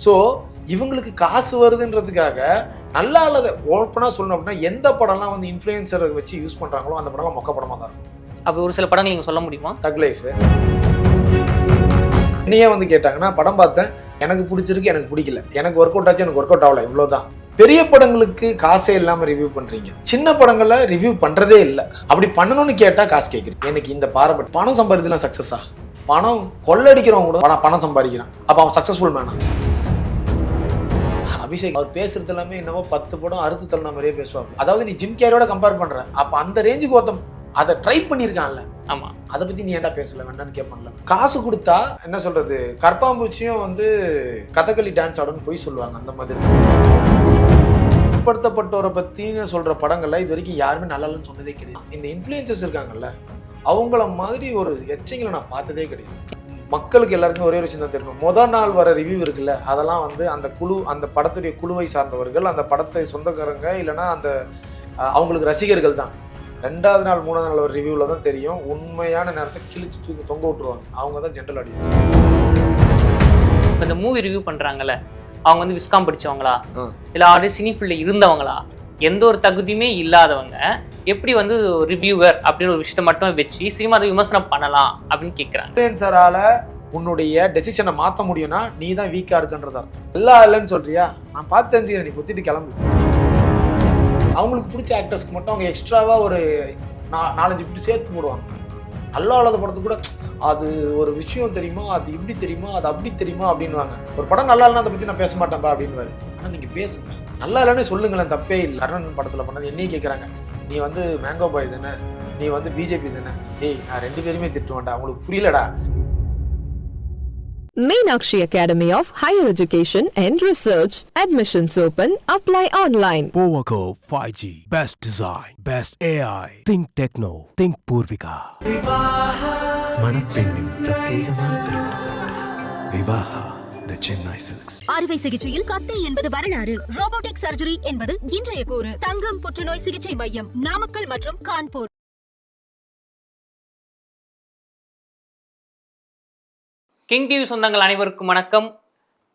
So இவங்களுக்கு காசு வருதுன்றதுக்காக நல்லா இல்லாத ஓப்பனாக சொல்லணும் அப்படின்னா எந்த படம்லாம் வந்து இன்ஃப்ளூயன்சரை வச்சு யூஸ் பண்ணுறாங்களோ அந்த படம்லாம் மொக்க படமாக தான் இருக்கும். அப்போ ஒரு சில படங்கள் நீங்கள் சொல்ல முடியுமா? தக் லைஃப் என்னையே வந்து கேட்டாங்கன்னா படம் பார்த்தேன், எனக்கு பிடிச்சிருக்கு, எனக்கு பிடிக்கல, எனக்கு ஒர்க் அவுட் ஆச்சு, எனக்கு ஒர்க் அவுட் ஆகல, இவ்வளோதான். பெரிய படங்களுக்கு காசே இல்லாமல் ரிவ்யூ பண்ணுறீங்க, சின்ன படங்களை ரிவ்யூ பண்ணுறதே இல்லை. அப்படி பண்ணணும்னு கேட்டால் காசு கேட்குறீங்க. எனக்கு இந்த பாரபட்சம். பணம் சம்பாதிக்கலாம் சக்ஸஸா? பணம் கொள்ளடிக்கிறவங்க கூட பணம் சம்பாதிக்கிறான், அப்போ அவன் சக்ஸஸ்ஃபுல் மேனா? அபிஷேக் அவர் பேசுறது எல்லாமே என்னவோ 10 படம் அறுத்து தள்ளின மாதிரியே பேசுவாங்க. அதாவது நீ ஜிம் கேரியோட கம்பேர் பண்ற, அப்போ அந்த ரேஞ்சுக்கு ஒருத்தன் அதை ட்ரை பண்ணியிருக்கான்ல. ஆமா, அதை பத்தி நீ ஏன்டா பேசல வேண்டான்னு கேட்பான்ல. காசு கொடுத்தா என்ன சொல்றது, கற்பாம்பூச்சியும் வந்து கதகளி டான்ஸ் ஆடுன்னு போய் சொல்லுவாங்க. அந்த மாதிரி பிற்படுத்தப்பட்டவரை பத்தின்னு சொல்ற படங்கள்ல இது வரைக்கும் யாருமே நல்லா இல்லைன்னு சொன்னதே கிடையாது. இந்த இன்ஃப்ளூயன்சர்ஸ் இருக்காங்கல்ல, அவங்கள மாதிரி ஒரு எச்சங்களை நான் பார்த்ததே கிடையாது. மக்களுக்கு எல்லாருக்குமே ஒரே ஒரு சின்ன தெரியும், முதல் நாள் வர ரிவ்யூ இருக்குல்ல, அதெல்லாம் வந்து அந்த குழு, அந்த படத்துடைய குழுவை சார்ந்தவர்கள், அந்த படத்தை சொந்தக்காரங்க இல்லைன்னா அந்த அவங்களுக்கு ரசிகர்கள் தான். 2வது நாள் 3வது நாள் ஒரு ரிவ்யூவில் தான் தெரியும், உண்மையான நேரத்தை கிழிச்சு தூக்கி தொங்க விட்டுருவாங்க. அவங்க தான் ஜென்ரல் ஆடியன்ஸ். இப்போ இந்த மூவி ரிவ்யூ பண்ணுறாங்கல்ல, அவங்க வந்து விஸ்காம் படித்தவங்களா இல்லை ஆல்ரெடி சினி ஃபீல்டில் இருந்தவங்களா, எந்த ஒரு தகுதியுமே இல்லாதவங்க எப்படி வந்து ரிவ்யூவர் அப்படின்னு ஒரு விஷயத்தை மட்டும் வச்சு சினிமா விமர்சனம் பண்ணலாம் அப்படின்னு கேட்குறாங்க. இன்ஃப்ளூயன்சரால உன்னுடைய டெசிஷனை மாற்ற முடியும்னா நீ தான் வீக்காக இருக்குன்றது அர்த்தம். நல்லா இல்லைன்னு சொல்றியா, நான் பார்த்து தெரிஞ்சுக்கிறேன், நீ பொத்திட்டு கிளம்பு. அவங்களுக்கு பிடிச்ச ஆக்டர்ஸ்க்கு மட்டும் அவங்க எக்ஸ்ட்ராவாக ஒரு 4-5 பிட்டு சேர்த்து போடுவாங்க. நல்லா இல்லாத படத்துக்கு கூட அது ஒரு விஷயம் தெரியுமா, அது இப்படி தெரியுமா, அது அப்படி தெரியுமா அப்படின்வாங்க. ஒரு படம் நல்லா இல்லைன்னா அதை பற்றி நான் பேச மாட்டேன்ப்பா அப்படின்வாரு. ஆனால் நீங்கள் பேசுங்க, நல்லா இல்லைன்னு சொல்லுங்களேன், தப்பே இல்லை. கர்ணன் படத்தில் பண்ணது என்னையும் கேட்குறாங்க, நீ வந்து மேங்கோ பாய் தானே, நீ வந்து பிஜேபி தானே. ஏய், நான் 2 பேருமே திட்டுவேன்டா, அவங்களுக்கு புரியலடா. Meenakshi Academy of Higher Education and Research. Admissions open. Apply online. Powaco 5G. Best design. Best AI. Think Techno. Think Purvika. மணப்பெண்ணின் பிரத்யேகமான திருமணம். Vivaha The Chennai Silks. அறுவை சிகிச்சையில் கத்தை என்பது வரலாறு, ரோபோட்டிக் சர்ஜரி என்பது இன்றைய கூறு. தங்கம் புற்றுநோய் சிகிச்சை மையம், நாமக்கல் மற்றும் கான்பூர். கிங் டிவி சொந்தங்கள் அனைவருக்கும் வணக்கம்.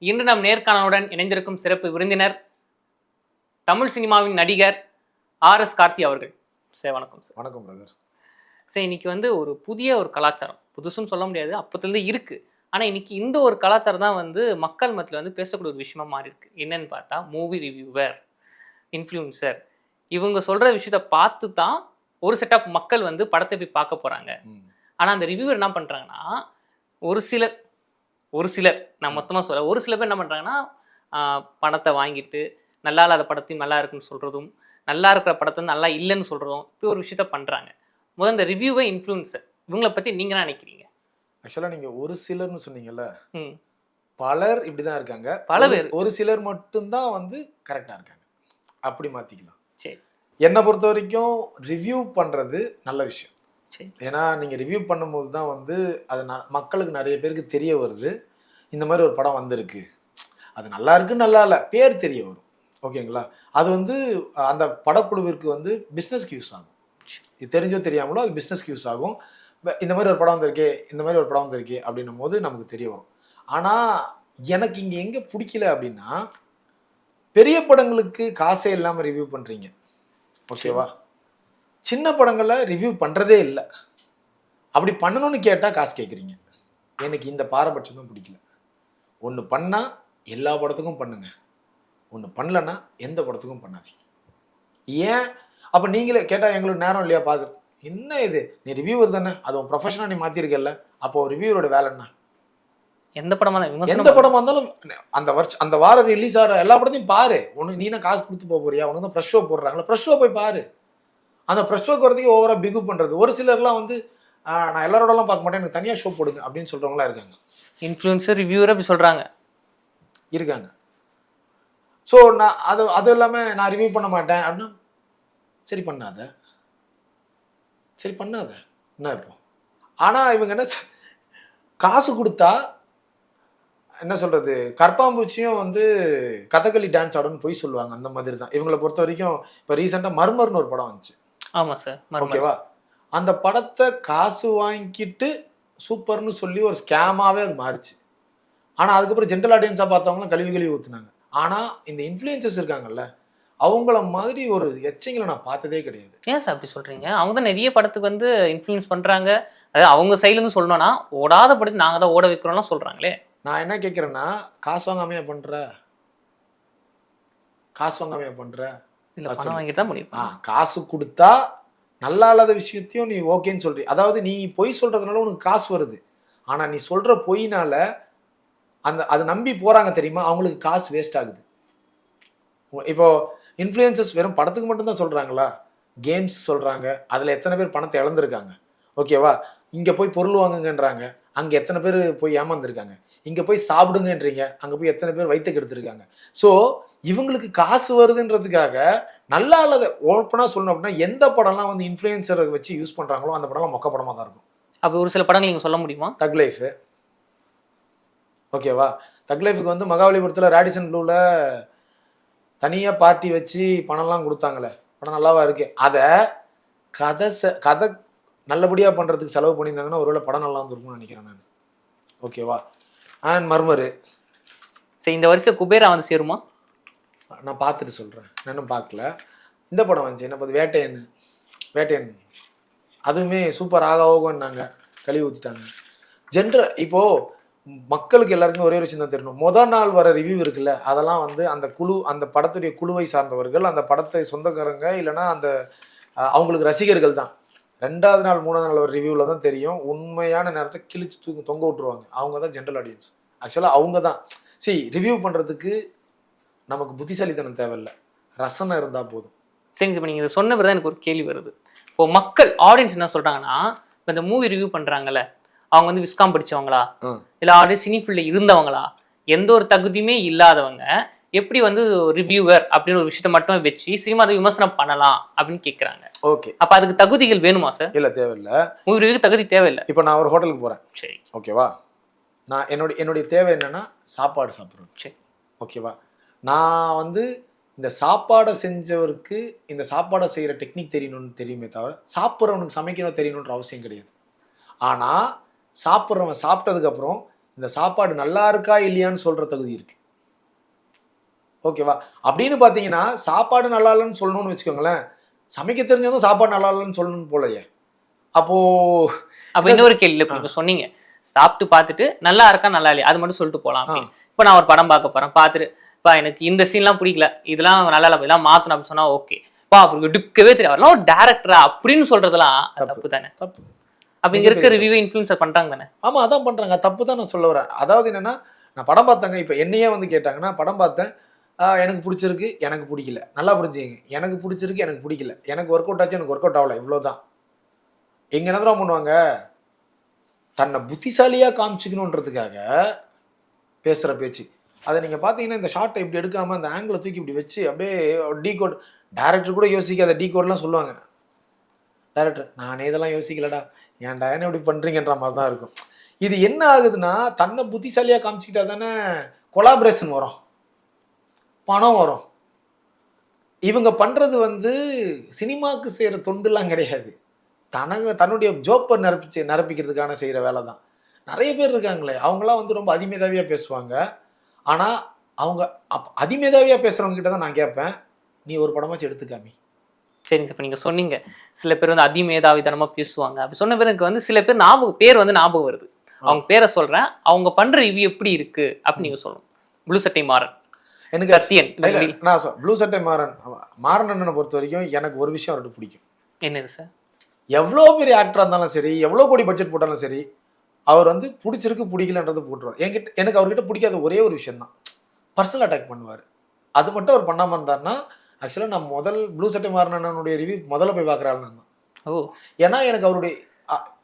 இன்று நம் நேர்காணலுடன் இணைந்திருக்கும் சிறப்பு விருந்தினர் தமிழ் சினிமாவின் நடிகர் RS கார்த்தி அவர்கள். சார் வணக்கம். சார் வணக்கம் பிரதர். சார் இன்னைக்கு வந்து ஒரு புதிய ஒரு கலாச்சாரம், புதுசுன்னு சொல்ல முடியாது, அப்போத்துலேருந்து இருக்குது. ஆனால் இன்னைக்கு இந்த ஒரு கலாச்சாரம் தான் வந்து மக்கள் மத்தியில் வந்து பேசக்கூடிய ஒரு விஷயமா மாறி இருக்கு. என்னன்னு பார்த்தா மூவி ரிவ்யூவர், இன்ஃப்ளூயன்சர், இவங்க சொல்கிற விஷயத்த பார்த்து தான் ஒரு செட் ஆஃப் மக்கள் வந்து படத்தை போய் பார்க்க போகிறாங்க. ஆனால் அந்த ரிவ்யூவர் என்ன பண்ணுறாங்கன்னா, ஒரு சிலர் நான் மொத்தமாக சொல்ல, ஒரு சில பேர் என்ன பண்ணுறாங்கன்னா, பணத்தை வாங்கிட்டு நல்லா இல்லாத படத்தையும் நல்லா இருக்குன்னு சொல்கிறதும், நல்லா இருக்கிற படத்தை நல்லா இல்லைன்னு சொல்கிறதும், இப்படி ஒரு விஷயத்த பண்ணுறாங்க. முதல் இந்த ரிவ்யூவை இன்ஃப்ளூயன்சர் இவங்களை பற்றி நீங்கள் என்ன நினைக்கிறீங்க? ஆக்சுவலாக நீங்கள் ஒரு சிலர்னு சொன்னீங்கல்ல, பலர் இப்படி தான் இருக்காங்க. பல பேர், ஒரு சிலர் மட்டும்தான் வந்து கரெக்டாக இருக்காங்க. அப்படி மாற்றிக்கலாம். சரி, என்னை பொறுத்த வரைக்கும் ரிவ்யூ பண்ணுறது நல்ல விஷயம். சரி, ஏன்னா நீங்கள் ரிவ்யூ பண்ணும்போது தான் வந்து அது மக்களுக்கு நிறைய பேருக்கு தெரிய வருது, இந்த மாதிரி ஒரு படம் வந்திருக்கு, அது நல்லா இருக்கு நல்லா இல்லை பேர் தெரிய வரும். ஓகேங்களா? அது வந்து அந்த படக்குழுவிற்கு வந்து பிஸ்னஸ்க்கு யூஸ் ஆகும். இது தெரிஞ்சோ தெரியாமலோ அது பிஸ்னஸ்க்கு யூஸ் ஆகும். இந்த மாதிரி ஒரு படம் வந்திருக்கே, இந்த மாதிரி ஒரு படம் வந்திருக்கே அப்படின்னும் போது நமக்கு தெரிய வரும். ஆனால் எனக்கு இங்கே எங்கே பிடிக்கல அப்படின்னா, பெரிய படங்களுக்கு காசே இல்லாமல் ரிவ்யூ பண்ணுறீங்க. ஓகேவா? சின்ன படங்களை ரிவ்யூ பண்ணுறதே இல்லை. அப்படி பண்ணணும்னு கேட்டால் காசு கேட்குறீங்க. எனக்கு இந்த பாரபட்சம் தான் பிடிக்கல. ஒன்று பண்ணால் எல்லா படத்துக்கும் பண்ணுங்க, ஒன்று பண்ணலன்னா எந்த படத்துக்கும் பண்ணாதீங்க. ஏன் அப்போ நீங்களே கேட்டால் எங்களுக்கு நேரம் இல்லையா பார்க்குறது? என்ன இது, நீ ரிவ்யூவர் தானே, அது உன் ப்ரொஃபஷனாக நீ மாற்றிருக்கல, அப்போ ரிவ்யூவரோட வேலை என்ன? எந்த படமாக இருந்தாலும் அந்த வாரம் ரிலீஸ் ஆகிற எல்லா படத்தையும் பாரு. ஒன்று நீனா காசு கொடுத்து போக போறியா? உனக்கு தான் ப்ரெஷ் ஷோ போடுறாங்களா, ப்ரெஷ் ஷோ போய் பாரு. அந்த ப்ரெஷ் ஷோக்கு வரதுக்கு ஓவராக பிகு பண்ணுறது. ஒரு சிலர்லாம் வந்து நான் எல்லாரோடலாம் பார்க்க மாட்டேன், எனக்கு தனியாக ஷோ போடுங்க அப்படின்னு சொல்கிறவங்களாம் இருக்காங்க. இன்ஃப்ளூயன்சர் ரிவ்யூவர் அப்படி சொல்கிறாங்க, இருக்காங்க. ஸோ நான் அது இல்லாமல் நான் ரிவ்யூ பண்ண மாட்டேன் அப்படின்னா, சரி பண்ணாத என்ன இப்போ. ஆனால் இவங்க என்ன காசு கொடுத்தா என்ன சொல்கிறது, கற்பாம்பூச்சியும் வந்து கதகளி டான்ஸ் ஆடுன்னு போய் சொல்லுவாங்க. அந்த மாதிரி தான் இவங்களை பொறுத்த வரைக்கும். இப்போ ரீசெண்டாக மர்மர்னு ஒரு படம் வந்துச்சு. ஆமாம் சார், ஓகேவா? அந்த படத்தை காசு வாங்கிட்டு சூப்பர்னு சொல்லி ஒரு ஸ்கேமாகவே அது மாறிச்சு. ஆனால் அதுக்கப்புறம் ஜென்ரல் ஆடியன்ஸாக பார்த்தவங்களும் கழுவி ஊற்றுனாங்க. ஆனால் இந்த இன்ஃப்ளூயன்சர்ஸ் இருக்காங்கல்ல, அவங்கள மாதிரி ஒரு எச்சங்களை நான் பார்த்ததே கிடையாது. ஏன் சார் அப்படி சொல்றீங்க? அவங்க தான் நிறைய படத்துக்கு வந்து இன்ஃப்ளூயன்ஸ் பண்றாங்க. அதாவது அவங்க சைட்லேருந்து சொல்லணும்னா ஓடாத படத்தை நாங்கள் தான் ஓட வைக்கிறோம்லாம் சொல்றாங்களே. நான் என்ன கேட்குறேன்னா, காசு வாங்காமையா பண்ற? காசு வாங்காமையா பண்ற? இல்லை பணம் வாங்கிட்டு தான் பண்ணியிருப்பாங்க. காசு கொடுத்தா நல்லா இல்லாத விஷயத்தையும் நீ ஓகேன்னு சொல்றீ. அதாவது நீ பொய் சொல்றதுனால உனக்கு காசு வருது. ஆனா நீ சொல்ற பொய்னால அதை நம்பி போறாங்க தெரியுமா, அவங்களுக்கு காசு வேஸ்ட் ஆகுது. இப்போ இன்ஃப்ளூயன்சஸ் வெறும் படத்துக்கு மட்டும்தான் சொல்றாங்களா? கேம்ஸ் சொல்றாங்க, அதுல எத்தனை பேர் பணத்தை இழந்திருக்காங்க. ஓகேவா? இங்க போய் பொருள் வாங்குங்கன்றாங்க, அங்க எத்தனை பேர் போய் ஏமாந்துருக்காங்க. இங்க போய் சாப்பிடுங்கன்றீங்க, அங்க போய் எத்தனை பேர் வயிற்றுக்கு எடுத்திருக்காங்க. ஸோ இவங்களுக்கு காசு வருதுன்றதுக்காக நல்லா இல்லாத ஓப்பனாக சொல்லணும் அப்படின்னா, எந்த படம்லாம் வந்து இன்ஃப்ளூயன்சரை வச்சு யூஸ் பண்ணுறாங்களோ அந்த படம்லாம் மொக்க படமாக தான் இருக்கும். அப்போ ஒரு சில படங்கள் நீங்கள் சொல்ல முடியுமா? தக் லைஃபு, ஓகேவா? தக் லைஃபுக்கு வந்து மகாபலிபுரத்தில் ரேடிசன் ப்ளூவில் தனியாக பார்ட்டி வச்சு பணம்லாம் கொடுத்தாங்களே, படம் நல்லாவா இருக்குது. அதை கதை நல்லபடியாக பண்ணுறதுக்கு செலவு பண்ணியிருந்தாங்கன்னா ஒருவேளை படம் நல்லா இருந்திருக்கும்னு நினைக்கிறேன் நான். ஓகேவா? அண்ட் மர்மரு. சரி, இந்த வருஷம் குபேரா வந்து சேருமா? நான் பார்த்துட்டு சொல்கிறேன், நானும் பார்க்கல. இந்த படம் வந்துச்சு என்ன பார்த்து, வேட்டையன் அதுவுமே சூப்பர் ஆகோகன்னாங்க, கழுவி ஊற்றிட்டாங்க. இப்போது மக்களுக்கு எல்லாருக்குமே ஒரே ஒரு விஷயம் தான் தெரியணும். முதல் நாள் வர ரிவ்யூ இருக்குல்ல, அதெல்லாம் வந்து அந்த படத்துடைய குழுவை சார்ந்தவர்கள், அந்த படத்தை சொந்தக்காரங்க, இல்லைனா அந்த அவங்களுக்கு ரசிகர்கள் தான். 2வது நாள் 3வது நாள் வர ரிவ்யூவில் தான் தெரியும். உண்மையான நேரத்தை கிழிச்சு தொங்க விட்டுருவாங்க. அவங்க தான் ஜென்ரல் ஆடியன்ஸ். ஆக்சுவலாக அவங்க தான் ரிவ்யூ பண்ணுறதுக்கு நமக்கு புத்திசாலித்தனம் தேவையில்லை, ரசனை இருந்தால் போதும். சரி, இப்போ நீங்கள் இதை சொன்ன பிறகு எனக்கு ஒரு கேள்வி வருது. இப்போ மக்கள் ஆடியன்ஸ் என்ன சொல்கிறாங்கன்னா, இப்போ இந்த மூவி ரிவ்யூ பண்ணுறாங்கல்ல, அவங்க வந்து விஸ்காம் படித்தவங்களா, இல்லை ஆல்ரெடி சினி ஃபீல்டில் இருந்தவங்களா, எந்த ஒரு தகுதியுமே இல்லாதவங்க எப்படி வந்து ரிவ்யூவர் அப்படின்னு ஒரு விஷயத்த மட்டும் வச்சு சினிமா விமர்சனம் பண்ணலாம் அப்படின்னு கேட்குறாங்க. ஓகே, அப்போ அதுக்கு தகுதிகள் வேணுமா சார்? இல்லை, தேவையில்லை. மூவி ரிவ்யூக்கு தகுதி தேவையில்லை. இப்போ நான் ஒரு ஹோட்டலுக்கு போகிறேன், சரி, ஓகேவா? நான் என்னுடைய தேவை என்னென்னா சாப்பாடு சாப்பிட்றது. சரி, ஓகேவா? நான் வந்து இந்த சாப்பாடை செஞ்சவருக்கு இந்த சாப்பாடை செய்கிற டெக்னிக் தெரியணும்னு தெரியுமே தவிர சாப்பிட்றவனுக்கு சமைக்கணும் தெரியணுன்ற அவசியம் கிடையாது. ஆனால் சாப்பிட்றவன் சாப்பிட்டதுக்கப்புறம் இந்த சாப்பாடு நல்லா இருக்கா இல்லையான்னு சொல்கிற தகுதி இருக்குது. ஓகேவா? அப்படின்னு பார்த்தீங்கன்னா சாப்பாடு நல்லா இல்லைன்னு சொல்லணும்னு வச்சுக்கோங்களேன், சமைக்க தெரிஞ்சவங்க சாப்பாடு நல்லா இல்லைன்னு சொல்லணும்னு போலையே. அப்போ இன்னொரு கேள்வி இப்போ சொன்னீங்க, சாப்பிட்டு பார்த்துட்டு நல்லா இருக்கா நல்லா இல்லையா அது மட்டும் சொல்லிட்டு போகலாம். இப்போ நான் ஒரு படம் பார்க்க போகிறேன், பார்த்துட்டு இப்போ எனக்கு இந்த சீன்லாம் பிடிக்கல, இதெல்லாம் நல்லா இல்லை, இதெல்லாம் மாற்றணும் அப்படின்னு சொன்னால் ஓகே, பா அவருக்கு எடுக்கவே தெரியாது, அவரெல்லாம் ஒரு டேரக்டரா அப்படின்னு சொல்கிறதுலாம் தப்பு தானே? தப்பு. அப்போ இங்கே இருக்க ரிவ்யூ இன்ஃப்ளூயன்சர் பண்ணுறாங்க தானே? ஆமாம், அதான் பண்ணுறாங்க. தப்பு தான் நான் சொல்ல வரேன். அதாவது என்னென்னா, நான் படம் பார்த்தாங்க, இப்போ என்னையே வந்து கேட்டாங்கன்னா படம் பார்த்தேன், எனக்கு பிடிச்சிருக்கு, எனக்கு பிடிக்கல. நல்லா புரிஞ்சுங்க, எனக்கு பிடிச்சிருக்கு, எனக்கு பிடிக்கல, எனக்கு ஒர்க் அவுட் ஆச்சு, எனக்கு ஒர்க் அவுட் ஆகலை, இவ்வளோதான். எங்கே என்ன தான் பண்ணுவாங்க, தன்னை புத்திசாலியாக காமிச்சிக்கணுன்றதுக்காக பேசுகிற பேச்சு. அதை நீங்கள் பார்த்தீங்கன்னா இந்த ஷார்ட்டை இப்படி எடுக்காமல் அந்த ஆங்கிளை தூக்கி இப்படி வச்சு அப்படியே டீ கோட், டேரக்டர் கூட யோசிக்காத டீ கோட்லாம் சொல்லுவாங்க. டேரக்டர் நானே இதெல்லாம் யோசிக்கலடா, ஏன்டா என்ன இப்படி பண்ணுறீங்கன்ற மாதிரி தான் இருக்கும். இது என்ன ஆகுதுன்னா, தன்னை புத்திசாலியாக காமிச்சிக்கிட்டா தானே கொலாபரேஷன் வரும், பணம் வரும். இவங்க பண்ணுறது வந்து சினிமாவுக்கு செய்கிற தொண்டுலாம் கிடையாது, தன்னுடைய ஜோப்பை நிரப்பிக்கிறதுக்கான செய்கிற வேலை தான். நிறைய பேர் இருக்காங்களே, அவங்களாம் வந்து ரொம்ப அதிமேதாவியாக பேசுவாங்க. ஆனால் அவங்க அதிமேதாவியாக பேசுகிறவங்க கிட்ட தான் நான் கேட்பேன், நீ ஒரு படமாச்சும் எடுத்துக்காமி. சரிங்க, இப்போ நீங்கள் சொன்னீங்க சில பேர் வந்து அதிமேதாவித்தனமாக பேசுவாங்க, அப்படி சொன்ன பேருக்கு வந்து சில பேர் பேர் வந்து ஞாபகம் வருது, அவங்க பேரை சொல்கிறேன், அவங்க பண்ணுற ரிவ்யூ எப்படி இருக்குது அப்படின்னு நீங்கள் சொல்லணும். ப்ளூ சட்டை மாறன், எனக்கு சத்தியன். நான் ப்ளூ சட்டை மாறன் அண்ணனை பொறுத்த வரைக்கும் எனக்கு ஒரு விஷயம் அவர்கிட்ட பிடிக்கும். என்னது சார்? எவ்வளோ பெரிய ஆக்டராக இருந்தாலும் சரி, எவ்வளோ கோடி பட்ஜெட் போட்டாலும் சரி, அவர் வந்து பிடிச்சிருக்கு பிடிக்கலன்றது போட்டுருவார். எனக்கு அவர்கிட்ட பிடிக்காத ஒரே ஒரு விஷயம் தான், பர்சனல் அட்டாக் பண்ணுவார். அது மட்டும் அவர் பண்ணாமல் இருந்தார்னா, ஆக்சுவலாக நான் முதல் ப்ளூ சட்டை மாறனுடைய ரிவ்யூ முதல்ல போய் பார்க்குற ஆள் நான் தான். ஏன்னா எனக்கு அவருடைய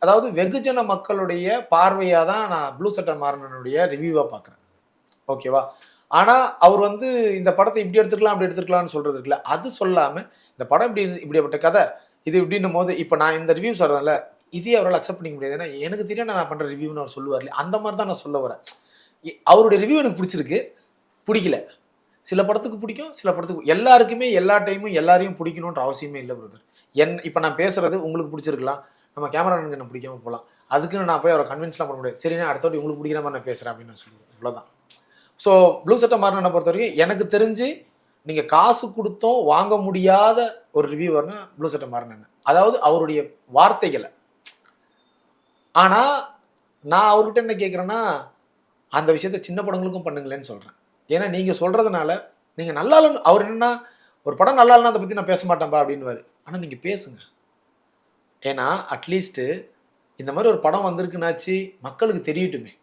அதாவது வெகுஜன மக்களுடைய பார்வையாக தான் நான் ப்ளூ சட்டை மாறனுடைய ரிவ்யூவாக பார்க்குறேன். ஓகேவா? ஆனால் அவர் வந்து இந்த படத்தை இப்படி எடுத்துக்கலாம் அப்படி எடுத்துக்கலாம்னு சொல்கிறது இருக்குல்ல, அது சொல்லாமல் இந்த படம் இப்படிப்பட்ட கதை இது இப்படின்னும் போது, இப்போ நான் இந்த ரிவ்யூ சொல்கிறேன்ல, இதே அவரால் அக்செப்ட் பண்ணிக்க முடியாது. ஏன்னா எனக்கு தெரியும் நான் பண்ணுற ரிவ்யூன்னு அவர் சொல்லுவார்ல, அந்த மாதிரி தான் நான் சொல்ல வரேன். அவருடைய ரிவ்யூ எனக்கு பிடிச்சிருக்கு, பிடிக்கல. சில படத்துக்கு பிடிக்கும், சில படத்துக்கு எல்லாருக்குமே எல்லா டைமும் எல்லாரையும் பிடிக்கணுன்ற அவசியமே இல்லை பிரதர். இப்போ நான் பேசுறது உங்களுக்கு பிடிச்சிருக்கலாம், நம்ம கேமராமேனுக்கு என்ன பிடிக்காம போகலாம், அதுக்குன்னு நான் போய் அவரை கன்வின்ஸ்லாம் பண்ண முடியாது. சரிண்ணா அடுத்த வாட்டி உங்களுக்கு பிடிக்கிற மாதிரி நான் பேசுகிறேன் அப்படின்னு நான் சொல்லுவேன். இவ்வளோதான். ஸோ ப்ளூ சட்டை மாறனை பொறுத்த வரைக்கும் எனக்கு தெரிஞ்சு நீங்கள் காசு கொடுத்தோம் வாங்க முடியாத ஒரு ரிவ்யூவர்னா ப்ளூ சட்டை மாறன். அதாவது அவருடைய வார்த்தைகளை. ஆனால் நான் அவர்கிட்ட என்ன கேட்குறேன்னா, அந்த விஷயத்த சின்ன படங்களுக்கும் பண்ணுங்களேன்னு சொல்கிறேன். ஏன்னா நீங்கள் சொல்கிறதுனால நீங்கள் நல்லா இல்லைன்னு அவர் என்னன்னா, ஒரு படம் நல்லா இல்லைன்னா அதை பற்றி நான் பேச மாட்டேன்ப்பா அப்படின்வாரு. ஆனால் நீங்கள் பேசுங்க. ஏன்னா அட்லீஸ்ட்டு இந்த மாதிரி ஒரு படம் வந்திருக்குனாச்சு மக்களுக்கு தெரியட்டுமே.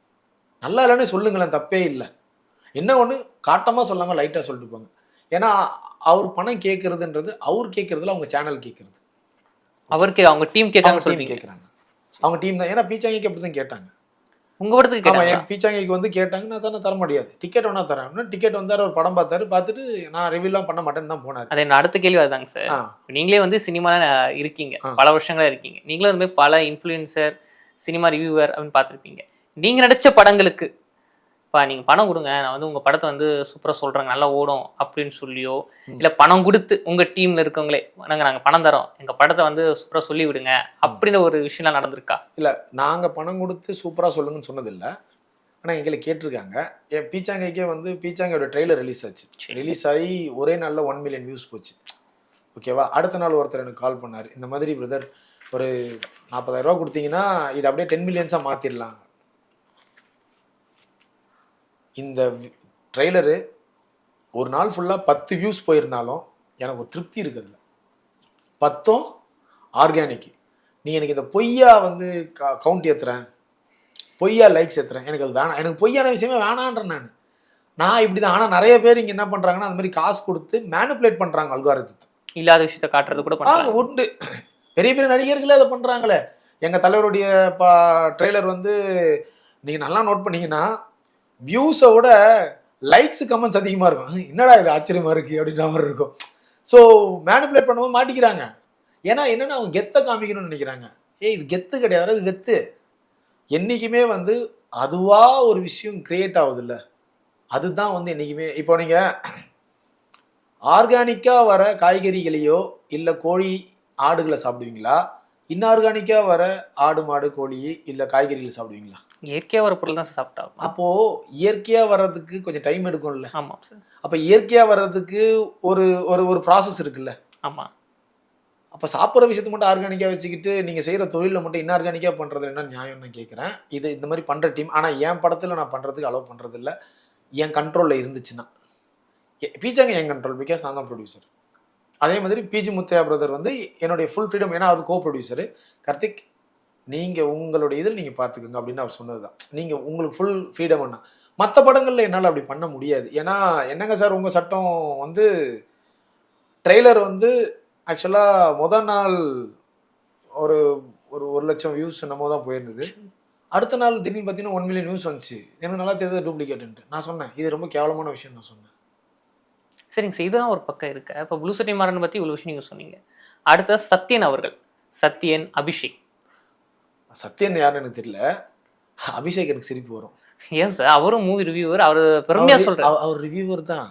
நல்லா இல்லைன்னு சொல்லுங்களேன், தப்பே இல்லை. என்ன ஒன்று காட்டமாக சொல்லாமல் லைட்டாக சொல்லிட்டு போங்க. ஏன்னா அவர் பணம் கேட்குறதுன்றது அவர் கேட்குறதுல அவங்க சேனல் கேட்குறது, அவருக்கு அவங்க டீம் கேட்காங்க கேட்குறாங்க. அவங்க டீம் தான். ஏன்னா பீச்சாங்கிக்கு அப்படி தான் கேட்டாங்க. உங்க படத்துக்கு ஆமாம், கேட்டாங்க. என் பீச்சாங்கிக்கு வந்து கேட்டாங்க. நான் சொன்ன தர முடியாது, டிக்கெட் வேணா தரேன். இன்னும் டிக்கெட் வந்தார், ஒரு படம் பார்த்துட்டு நான் ரிவ்யூலாம் பண்ண மாட்டேன்னு தான் போனார். அது என்ன அடுத்த கேள்வி அதுதாங்க சார். நீங்களே வந்து சினிமால இருக்கீங்க, பல வருஷங்களா இருக்கீங்க. நீங்களும் வந்து பல இன்ஃப்ளூயன்சர், சினிமா ரிவ்யூவர் அப்படின்னு பார்த்துருப்பீங்க. நீங்க நடிச்ச படங்களுக்கு நீங்க பணம் கொடுங்க, நான் வந்து உங்க படத்தை வந்து சூப்பரா சொல்றேங்க, நல்லா ஓடும் அப்படின்னு சொல்லியோ, இல்ல பணம் கொடுத்து உங்க டீம்ல இருக்கவங்களே நாங்க பணம் தரோம், எங்க படத்தை வந்து சூப்பரா சொல்லி விடுங்க அப்படின்னு ஒரு விஷயம்லாம் நடந்திருக்கா? இல்லை, நாங்கள் பணம் கொடுத்து சூப்பராக சொல்லுங்கன்னு சொன்னதில்லை. ஆனால் எங்களை கேட்டிருக்காங்க. என் பீச்சாங்கைக்கே வந்து பீச்சாங்கையோட ட்ரெய்லர் ரிலீஸ் ஆச்சு. ரிலீஸ் ஆகி ஒரே நாளில் 1 மில்லியன் வியூஸ் போச்சு. ஓகேவா? அடுத்த நாள் ஒருத்தர் எனக்கு கால் பண்ணார். இந்த மாதிரி பிரதர், ஒரு 40,000 ரூபா கொடுத்தீங்கன்னா இது அப்படியே 10 மில்லியன்ஸாக மாற்றிடலாம். இந்த ட்ரெய்லரு ஒரு நாள் ஃபுல்லாக 10 வியூஸ் போயிருந்தாலும் எனக்கு ஒரு திருப்தி இருக்குதுல்ல. 10 ஆர்கானிக். நீ எனக்கு இந்த பொய்யா வந்து கவுண்ட் ஏற்றுறேன், பொய்யா லைக்ஸ் ஏற்றுறேன், எனக்கு அது வேணாம். எனக்கு பொய்யான விஷயமே வேணான்றேன். நான் இப்படி தான். ஆனால் நிறைய பேர் இங்கே என்ன பண்ணுறாங்கன்னா, அந்த மாதிரி காசு கொடுத்து மேனிப்புலேட் பண்ணுறாங்க அல்காரிதத்தை. இல்லாத விஷயத்த காட்டுறது கூட பண்ணுறாங்க. உண்டு. பெரிய பெரிய நடிகர்களே அதை பண்ணுறாங்களே. எங்கள் தலைவருடைய ட்ரெய்லர் வந்து நீங்கள் நல்லா நோட் பண்ணீங்கன்னா வியூஸை விட லைக்ஸ் கமெண்ட்ஸ் அதிகமாக இருக்கும். என்னடா இது ஆச்சரியமாக இருக்குது அப்படின்ற மாதிரி இருக்கும். ஸோ மேனிப்புலேட் பண்ணும்போது மாட்டிக்கிறாங்க. ஏன்னா என்னென்னா அவங்க கெத்தை காமிக்கணும்னு நினைக்கிறாங்க. இது கெத்து கிடையாது, அது வெத்து. என்றைக்குமே வந்து அதுவாக ஒரு விஷயம் கிரியேட் ஆகுது இல்லை, அதுதான் வந்து என்றைக்குமே. இப்போ நீங்கள் ஆர்கானிக்காக வர காய்கறிகளையோ இல்லை கோழி ஆடுகளை சாப்பிடுவீங்களா, இன்ஆர்கானிக்காக வர ஆடு மாடு கோழி இல்லை காய்கறிகளை சாப்பிடுவீங்களா? இயற்கையாக வர பொருள் தான் சாப்பிட்டா. அப்போது இயற்கையாக வர்றதுக்கு கொஞ்சம் டைம் எடுக்கும்ல. ஆமாம் சார். அப்போ இயற்கையாக வர்றதுக்கு ஒரு ஒரு ஒரு ப்ராசஸ் இருக்குல்ல. ஆமாம். அப்போ சாப்பிட்ற விஷயத்தை மட்டும் ஆர்கானிக்காக வச்சுக்கிட்டு நீங்கள் செய்கிற தொழிலில் மட்டும் இன்ஆர்கானிக்காக பண்ணுறது என்ன நியாயம் நான் கேட்குறேன். இது இந்த மாதிரி பண்ணுற டீம். ஆனால் என் படத்தில் நான் பண்ணுறதுக்கு அலோவ் பண்ணுறதில்ல. என் கண்ட்ரோலில் இருந்துச்சுன்னா. பீச்சாங்க என் கண்ட்ரோல், பிகாஸ் நான் தான் ப்ரொடியூசர். அதே மாதிரி பிஜி முத்தையா பிரதர் வந்து என்னுடைய ஃபுல் ஃப்ரீடம். ஏன்னா அது கோ ப்ரொடியூசரு. கார்த்திக், நீங்கள் உங்களுடைய இதில் நீங்கள் பார்த்துக்குங்க அப்படின்னு அவர் சொன்னது தான். நீங்கள் உங்களுக்கு ஃபுல் ஃப்ரீடம்னா. மற்ற படங்களில் என்னால் அப்படி பண்ண முடியாது. ஏன்னா என்னங்க சார் உங்கள் சட்டம் வந்து ட்ரெய்லர் வந்து ஆக்சுவலாக முதல் நாள் ஒரு ஒரு 1,00,000 வியூஸ் என்னமோ தான் போயிருந்தது. அடுத்த நாள் திடீர்னு பார்த்தீங்கன்னா 1 மில்லியன் வியூஸ் வந்துச்சு. எனக்கு நல்லா தெரிஞ்சது டூப்ளிகேட்டுன்ட்டு. நான் சொன்னேன் இது ரொம்ப கேவலமான விஷயம் நான் சொன்னேன். சரிங்க சார், இதுதான் ஒரு பக்கம் இருக்கு. இப்போ ப்ளூ சட்டை மாறன் பற்றி இவ்வளோ விஷயம் நீங்கள் சொன்னீங்க. அடுத்த சத்யன் அவர்கள், சத்யன் அபிஷேக். சத்யன் யாருன்னு எனக்கு தெரியல. அபிஷேக் எனக்கு சிரிப்பு வரும். ஏன் சார், அவரும் மூவி ரிவ்யூவர், அவர் பெருமையாக சொல்கிறார். அவர் ரிவ்யூவர் தான்.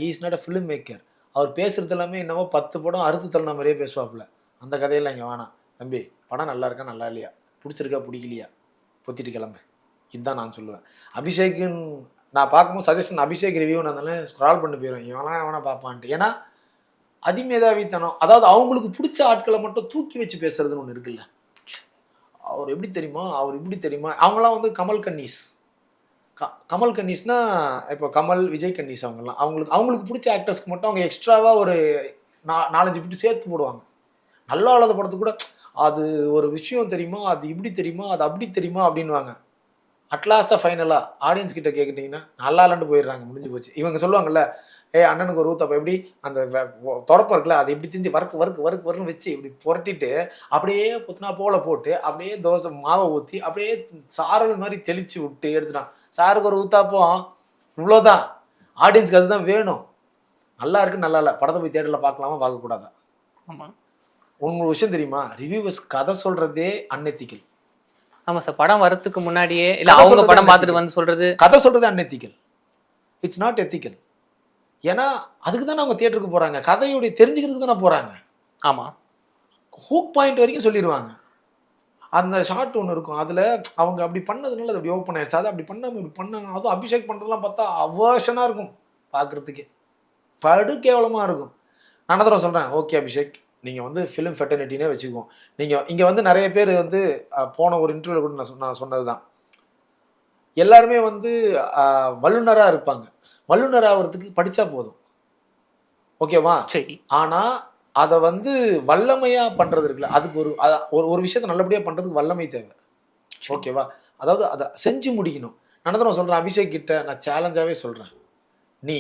He is not a film maker. அவர் பேசுறது எல்லாமே என்னவோ 10 படம் அறுத்து தள்ளின மாதிரியே பேசுவாப்புல. அந்த கதையெல்லாம் இங்கே வேணாம் தம்பி. படம் நல்லா இருக்கா நல்லா இல்லையா, பிடிச்சிருக்கா பிடிக்கலையா, பொத்திட்டு கிளம்பு, இதுதான் நான் சொல்லுவேன். அபிஷேக்குன்னு நான் பார்க்கும்போது சஜஷன் அபிஷேக் ரிவ்யூ நான் ஸ்க்ரால் பண்ணி போயிடுவேன். இவெல்லாம் எவனா பார்ப்பான்ட்டு. ஏன்னா அதிமேதாவித்தனம். அதாவது அவங்களுக்கு பிடிச்ச ஆட்களை மட்டும் தூக்கி வச்சு பேசுறதுன்னு ஒன்று இருக்குல்ல. அவர் எப்படி தெரியுமா, அவர் இப்படி தெரியுமா. அவங்களாம் வந்து கமல் கன்னீஸ். கமல் கன்னீஸ்னா இப்போ கமல் விஜய் கன்னீஸ். அவங்கெல்லாம் அவங்களுக்கு பிடிச்ச ஆக்டர்ஸ்க்கு மட்டும் அவங்க எக்ஸ்ட்ராவாக ஒரு 4-5 பிட்டு சேர்த்து போடுவாங்க. நல்லா இல்லாத படத்துக்கு கூட அது ஒரு விஷயம் தெரியுமா, அது இப்படி தெரியுமா, அது அப்படி தெரியுமா அப்படின்வாங்க. அட்லாஸ்ட்டாக ஃபைனலாக ஆடியன்ஸ் கிட்ட கேட்கிட்டிங்கன்னா நல்லா இல்லைன்னு போயிடுறாங்க, முடிஞ்சு போச்சு. இவங்க சொல்லுவாங்கல்ல, அண்ணனுக்கு ஒரு ஊத்தப்போ எப்படி அந்த தொடப்பம் இருக்குல்ல, அதை எப்படி தெரிஞ்சு வறுன்னு வச்சு இப்படி புரட்டிட்டு அப்படியே புத்தினா போல போட்டு அப்படியே தோசை மாவை ஊற்றி அப்படியே சாரல் மாதிரி தெளித்து விட்டு எடுத்துட்டான். சாருக்கு ஒரு ஊத்தாப்போம், இவ்வளோதான். ஆடியன்ஸ்க்கு அதுதான் வேணும். நல்லா இருக்கு நல்லா இல்லை, படத்தை போய் தேட்டரில் பார்க்கலாமா பார்க்கக்கூடாதா? ஆமாம். உங்களுக்கு விஷயம் தெரியுமா, ரிவ்யூவர்ஸ் கதை சொல்கிறதே அன்எத்திக்கல். ஆமாம் சார், படம் வரத்துக்கு முன்னாடியே இல்லை அவங்க படம் பார்த்துட்டு வந்து சொல்கிறது, கதை சொல்கிறது அன்எத்திக்கல். It's not ethical. ஏன்னா அதுக்கு தானே அவங்க தியேட்டருக்கு போகிறாங்க, கதையுடைய தெரிஞ்சுக்கிறதுக்கு தானே போகிறாங்க. ஆமாம், ஹூக் பாயிண்ட் வரைக்கும் சொல்லிடுவாங்க. அந்த ஷார்ட் ஒன்று இருக்கும். அதில் அவங்க அப்படி பண்ணதுனால அது அப்படி ஓப்பன் ஆயிடுச்சு. அதை அப்படி பண்ணாமல் இப்படி பண்ணாங்க. அதுவும் அபிஷேக் பண்ணுறதுலாம் பார்த்தா அவர்ஷனாக இருக்கும் பார்க்குறதுக்கே. படு கேவலமாக இருக்கும். நான் தடவை சொல்கிறேன், ஓகே அபிஷேக், நீங்கள் வந்து ஃபிலிம் ஃபெட்டர்னிட்டினே வச்சுக்குவோம். நீங்கள் இங்கே வந்து நிறைய பேர் வந்து போன ஒரு இன்டர்வியூவில் கூட நான் சொன்னது தான். எல்லாருமே வந்து வல்லுநராக இருப்பாங்க. வல்லுநர் ஆகிறதுக்கு படித்தா போதும், ஓகேவா? சரி. ஆனால் அதை வந்து வல்லமையாக பண்ணுறது இருக்குல்ல, அதுக்கு ஒரு விஷயத்தை நல்லபடியாக பண்ணுறதுக்கு வல்லமை தேவை, ஓகேவா? அதாவது அதை செஞ்சு முடிக்கணும். நான் தான் சொல்கிறேன், அபிஷேக் கிட்ட நான் சேலஞ்சாகவே சொல்கிறேன், நீ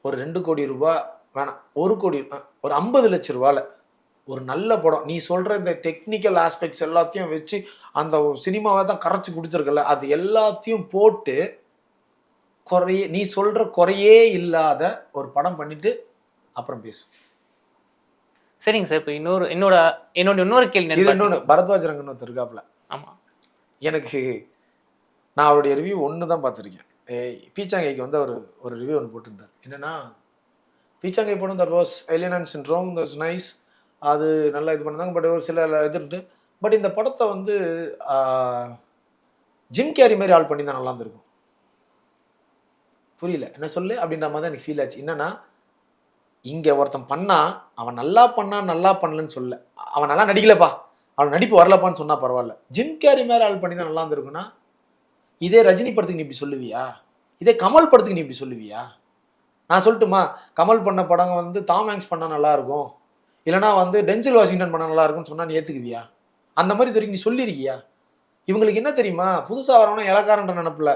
ஒரு 2 கோடி ரூபாய் வேணாம், 1 கோடி, ஒரு 50 லட்ச ரூபாயில் ஒரு நல்ல படம், நீ சொல்கிற இந்த டெக்னிக்கல் ஆஸ்பெக்ட்ஸ் எல்லாத்தையும் வச்சு அந்த சினிமாவை தான் கரைச்சி குடிச்சிருக்கல, அது எல்லாத்தையும் போட்டு நீ சொல்கிற குறையே இல்லாத ஒரு படம் பண்ணிட்டு அப்புறம் பேசு. சரிங்க சார். இப்போ என்னோட இன்னொரு கேள்வி இன்னொன்று, பரத்வாஜ் ரங்கன் ஒருத்தர் இருக்காப்புல. ஆமாம், எனக்கு நான் அவருடைய ரிவ்யூ ஒன்று தான் பார்த்துருக்கேன். பீச்சாங்கைக்கு வந்து அவர் ஒரு ரிவ்யூ ஒன்று போட்டிருந்தார். என்னென்னா, பீச்சாங்கை படம் that was alien and syndrome, that's nice, அது நல்லா இது பண்ணாங்க. பட் ஒரு சில எதிர்ட்டு, பட் இந்த படத்தை வந்து ஜிம் கேரி மாதிரி ஆள் பண்ணி தான் நல்லா இருந்திருக்கும். புரியல என்ன சொல்லு அப்படின்ற மாதிரி தான் எனக்கு ஃபீல் ஆச்சு. என்னன்னா, இங்கே ஒருத்தன் பண்ணா அவன் நல்லா பண்ணலன்னு சொல்ல, அவன் நல்லா நடிக்கலப்பா, அவன் நடிப்பு வரலப்பான்னு சொன்னா பரவாயில்ல, ஜிம் கேரி மாதிரி ஆள் பண்ணி தான் நல்லா இருந்திருக்குன்னா, இதே ரஜினி படத்துக்கு நீ இப்படி சொல்லுவியா? இதே கமல் படத்துக்கு நீ இப்படி சொல்லுவியா? நான் சொல்லட்டுமா, கமல் பண்ண படம் வந்து டாம் ஹாங்க்ஸ் பண்ணால் நல்லாயிருக்கும், இல்லைனா வந்து டென்சில் வாஷிங்டன் பண்ணால் நல்லா இருக்கும்னு சொன்னால் நீ ஏற்றுக்குவியா? அந்த மாதிரி இது வரைக்கும் நீ சொல்லியிருக்கியா? இவங்களுக்கு என்ன தெரியுமா, புதுசாக வரவனா இலக்காரன்ற நினப்பில்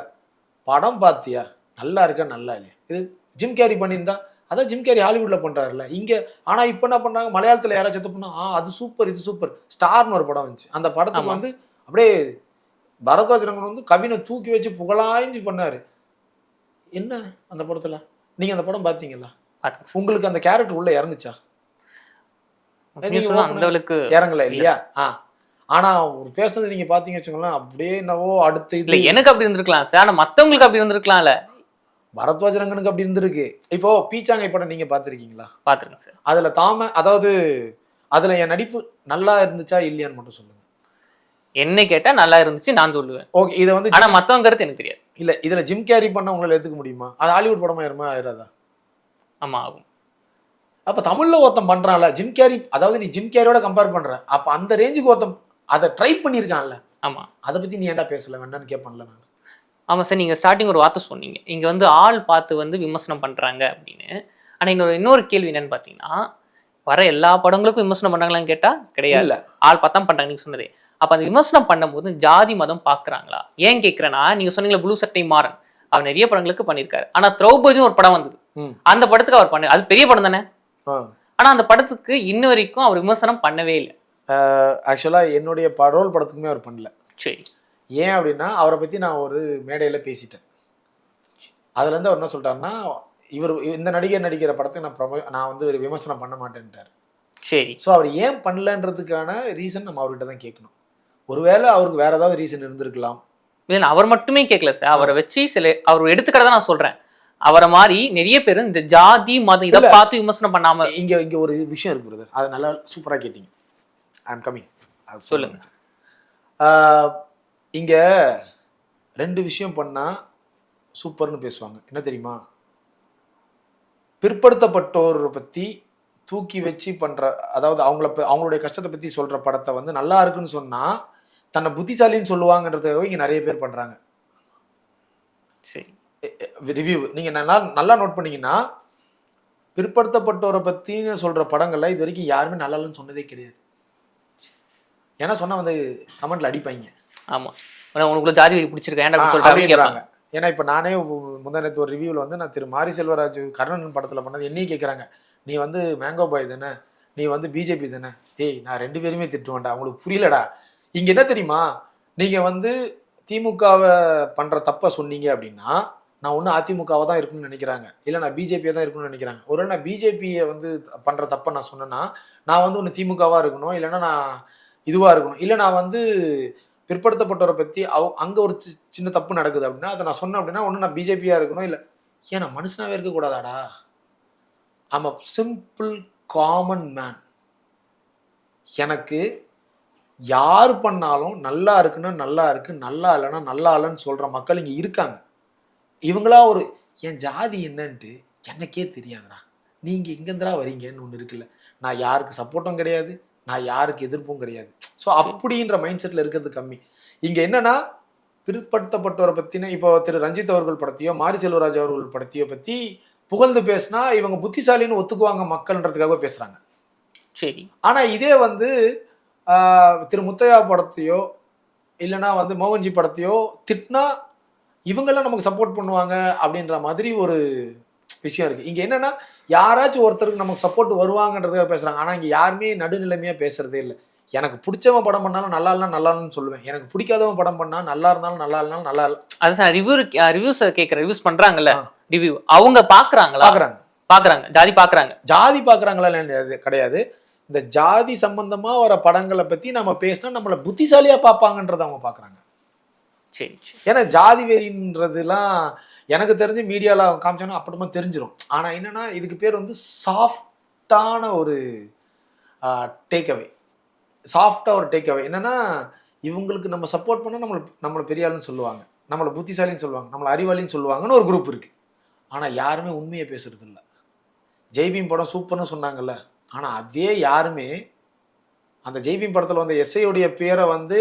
படம் பார்த்தியா, நல்லா இருக்கா நல்லா இல்லையா? இது ஜிம் கேரி பண்ணியிருந்தா, அதான் ஜிம் கேரி ஹாலிவுட்டில் பண்ணுறாருல இங்கே. ஆனால் இப்போ என்ன பண்ணுறாங்க, மலையாளத்தில் யாராச்சும் செத்து பண்ணால் அது சூப்பர் இது சூப்பர், ஸ்டார்னு ஒரு படம் வந்துச்சு. அந்த படத்துக்கு வந்து அப்படியே பரத்வாஜ் ரங்கன் வந்து கவினை தூக்கி வச்சு புகழாய்ஞ்சு பண்ணாரு. என்ன அந்த படத்துல நீங்க அந்த படம் பாத்தீங்களா? உங்களுக்கு அந்த கேரக்டர் உள்ள இறங்குச்சா? இறங்கல இல்லையா? ஆனா ஒரு பேசுறது நீங்க பாத்தீங்க வச்சுக்கோங்களேன், அப்படியே என்னவோ அடுத்த இது எனக்கு அப்படி இருந்திருக்கலாம் சார், ஆனா மத்தவங்களுக்கு அப்படி இருந்திருக்கலாம்ல. பரத்வாஜ் ரங்கனுக்கு அப்படி இருந்திருக்கு. இப்போ பீச்சாங்கை படம் நீங்க பாத்திருக்கீங்களா? பாத்துருங்க சார். அதுல அதாவது அதுல என் நடிப்பு நல்லா இருந்துச்சா இல்லையான்னு மட்டும் சொல்லுங்க. என்ன கேட்டா நல்லா இருந்துச்சு நான் சொல்லுவேன். ஓகே, இதை வந்து ஆனா மத்தவங்க கருத்து எனக்கு தெரியாது. இல்ல இதுல ஜிம் கேரி பண்ண உங்களால ஏத்துக்க முடியுமா? அது ஹாலிவுட் படமா ஆயிராதா? ஆமா ஆகும். அப்ப தமிழ்ல ஒருத்தன் பண்றான்ல ஜிம் கேரி, அதாவது நீ ஜிம் கேரியோட கம்பேர் பண்ற, அப்ப அந்த ரேஞ்சுக்கு ஒருத்தன் அதை ட்ரை பண்ணியிருக்கான்ல. ஆமா, அதை பத்தி நீ ஏன்டா பேசல வேண்டான்னு கேட்பேன்ல நான். ஆமா சார், நீங்க ஸ்டார்டிங் ஒரு வார்த்தை சொன்னீங்க, இங்க வந்து ஆள் பார்த்து வந்து விமர்சனம் பண்றாங்க அப்படின்னு. ஆனா இன்னொரு கேள்வி என்னன்னு பாத்தீங்கன்னா, வர எல்லா படங்களுக்கும் விமர்சனம் பண்றாங்களான்னு கேட்டா கிடையாது, ஆள் பார்த்தா பண்றாங்க நீங்க சொன்னதே. அப்ப அந்த விமர்சனம் பண்ணும்போது ஜாதி மதம் பாக்குறாங்களா? ஏன் கேட்கிறேன்னா, நீங்க சொன்னீங்களா ப்ளூ சட்டை மாறன், அவர் நிறைய படங்களுக்கு பண்ணியிருக்காரு. ஆனா திரௌபதியும் ஒரு படம் வந்தது, அந்த படத்துக்கு அவர் பண்ண, அது பெரிய படம் தானே. ஆனா அந்த படத்துக்கு இன்ன வரைக்கும் அவர் விமர்சனம் பண்ணவே இல்லை. ஆக்சுவலா என்னுடைய ரோல் படத்துக்குமே அவர் பண்ணல. சரி, ஏன் அப்படின்னா அவரை பத்தி நான் ஒரு மேடையில பேசிட்டேன். அதுல இருந்து அவர் என்ன சொல்லிட்டாருன்னா, இவர் இந்த நடிகர் நடிக்கிற படத்துக்கு நான் வந்து விமர்சனம் பண்ண மாட்டேன்ட்டார். சரி, ஸோ அவர் ஏன் பண்ணலன்றதுக்கான ரீசன் நம்ம அவர்கிட்ட தான் கேட்கணும். ஒருவேளை அவருக்கு வேற ஏதாவது ரீசன் இருந்திருக்கலாம். இல்லை அவர் மட்டுமே கேட்கல சார், அவரை வச்சு அவர் எடுத்துக்கிறதா நான் சொல்றேன். அவரை மாதிரி நிறைய பேர் இந்த ஜாதி மதம் இதை பார்த்து விமர்சனம் பண்ணாம. இங்க ஒரு விஷயம் இருக்கு பிரதர், அது நல்லா சூப்பரா கேட்டீங்க. ஐ அம் கமிங், சொல்லுங்க. இங்க 2 விஷயம் பண்ணா சூப்பர்னு பேசுவாங்க. என்ன தெரியுமா? பிற்படுத்தப்பட்டோர் பத்தி தூக்கி வச்சு பண்ற, அதாவது அவங்களுடைய கஷ்டத்தை பத்தி சொல்ற படத்தை வந்து நல்லா இருக்குன்னு சொன்னா தன்னை புத்திசாலின்னு சொல்லுவாங்கன்றதுக்காக இங்க நிறைய பேர் பண்றாங்க. சரி, ரிவ்யூ நீங்க நல்லா நோட் பண்ணீங்கன்னா, பிற்படுத்தப்பட்டோரை பத்தின்னு சொல்ற படங்கள்ல இது வரைக்கும் யாருமே நல்லா இல்லைன்னு சொன்னதே கிடையாது. ஏன்னா சொன்னா வந்து கமெண்ட்ல அடிப்பாங்க. ஆமா, உனக்குள்ள ஜாதி வெறி பிடிச்சிருக்கேன் சொல்றாங்க. ஏன்னா இப்ப நானே முந்தானத்து ஒரு ரிவ்யூவில் வந்து நான் திரு மாரி செல்வராஜ் கர்ணன் படத்துல பண்ணது என்னையும் கேட்குறாங்க, நீ வந்து மேங்கோ பாய் தானே, நீ வந்து பிஜேபி தானே? டேய், நான் 2 பேருமே திட்டுவேன்டா, உங்களுக்கு புரியலடா. இங்க என்ன தெரியுமா, நீங்க வந்து திமுகவை பண்ற தப்ப சொன்னீங்க அப்படின்னா நான் ஒன்று அதிமுகவை தான் இருக்குன்னு நினைக்கிறாங்க, இல்லை நான் பிஜேபியை தான் இருக்குன்னு நினைக்கிறாங்க. ஒருவேளை நான் பிஜேபியை வந்து பண்ற தப்ப நான் சொன்னேன்னா நான் வந்து ஒன்று திமுகவா இருக்கணும், இல்லைன்னா நான் இதுவா இருக்கணும், இல்லை நான் வந்து பிற்படுத்தப்பட்டவரை பத்தி அங்க ஒரு சின்ன தப்பு நடக்குது அப்படின்னா அதை நான் சொன்னேன் அப்படின்னா ஒன்று நான் பிஜேபியா இருக்கணும், இல்லை ஏன் நான் மனுஷனாவே இருக்கக்கூடாதாடா? I'm a simple common man. எனக்கு யார் பண்ணாலும் நல்லா இருக்குன்னா நல்லா இருக்கு, நல்லா இல்லைன்னா நல்லா இல்லைன்னு சொல்ற மக்கள் இங்க இருக்காங்க. இவங்களா ஒரு என் ஜாதி என்னன்ட்டு எனக்கே தெரியாதுடா, நீங்க எங்கேருந்துடா வரீங்கன்னு ஒன்று இருக்குல்ல. நான் யாருக்கு சப்போர்ட்டும் கிடையாது, நான் யாருக்கு எதிர்ப்பும் கிடையாது. ஸோ அப்படின்ற மைண்ட் செட்டில் இருக்கிறது கம்மி. இங்க என்னன்னா பிற்படுத்தப்பட்டவரை பத்தின இப்போ திரு ரஞ்சித் அவர்கள் படத்தையோ மாரி செல்வராஜ் அவர்கள் படத்தையோ பத்தி புகழ்ந்து பேசினா இவங்க புத்திசாலின்னு ஒத்துக்குவாங்க மக்கள்ன்றதுக்காக பேசுறாங்க. சரி. ஆனா இதே வந்து திரு முத்தையா படத்தையோ இல்லைன்னா வந்து மோகன்ஜி படத்தையோ திட்டினா இவங்கெல்லாம் நமக்கு சப்போர்ட் பண்ணுவாங்க அப்படின்ற மாதிரி ஒரு விஷயம் இருக்கு. இங்க என்னன்னா யாராச்சும் ஒருத்தருக்கு நமக்கு சப்போர்ட் வருவாங்கன்றதுக்காக பேசுறாங்க. ஆனா இங்க யாருமே நடுநிலைமையா பேசுறதே இல்லை. எனக்கு பிடிச்சவன் படம் பண்ணாலும் நல்லா இல்லைன்னா நல்லா இல்லைன்னு சொல்லுவேன். எனக்கு பிடிக்காதவன் படம் பண்ணா நல்லா இருந்தாலும் நல்லா இல்லைனாலும் நல்லா இல்லை. அது ரிவ்யூஸ் கேட்குற ரிவ்யூஸ் பண்றாங்கல்ல, ரிவ்யூ அவங்க பாக்குறாங்களா? பாக்குறாங்க. ஜாதி பாக்குறாங்க. ஜாதி பாக்குறாங்களா கிடையாது. இந்த ஜாதி சம்பந்தமா வர படங்களை பத்தி நம்ம பேசினா நம்மள புத்திசாலியா பார்ப்பாங்கன்றத அவங்க பாக்குறாங்க. சரி சரி. ஏன்னா ஜாதி வெறின்றதுலாம் எனக்கு தெரிஞ்சு மீடியால காமிச்சோன்னா அப்புறமா தெரிஞ்சிடும். ஆனா என்னன்னா இதுக்கு பேர் வந்து சாஃப்டான ஒரு டேக்அவே. சாஃப்டா ஒரு டேக்அவே என்னன்னா இவங்களுக்கு நம்ம சப்போர்ட் பண்ணா நம்மளை பெரிய ஆளுன்னு சொல்லுவாங்க, நம்மளை புத்திசாலின்னு சொல்லுவாங்க, நம்மளை அறிவாளின்னு சொல்லுவாங்கன்னு ஒரு குரூப் இருக்கு. ஆனா யாருமே உண்மையை பேசுறது இல்லை. ஜெய்பீம் படம் சூப்பர்னு சொன்னாங்கல்ல, ஆனா அதே யாருமே அந்த ஜெய்பீம் படத்துல வந்த எஸ்ஐயோடைய பேரை வந்து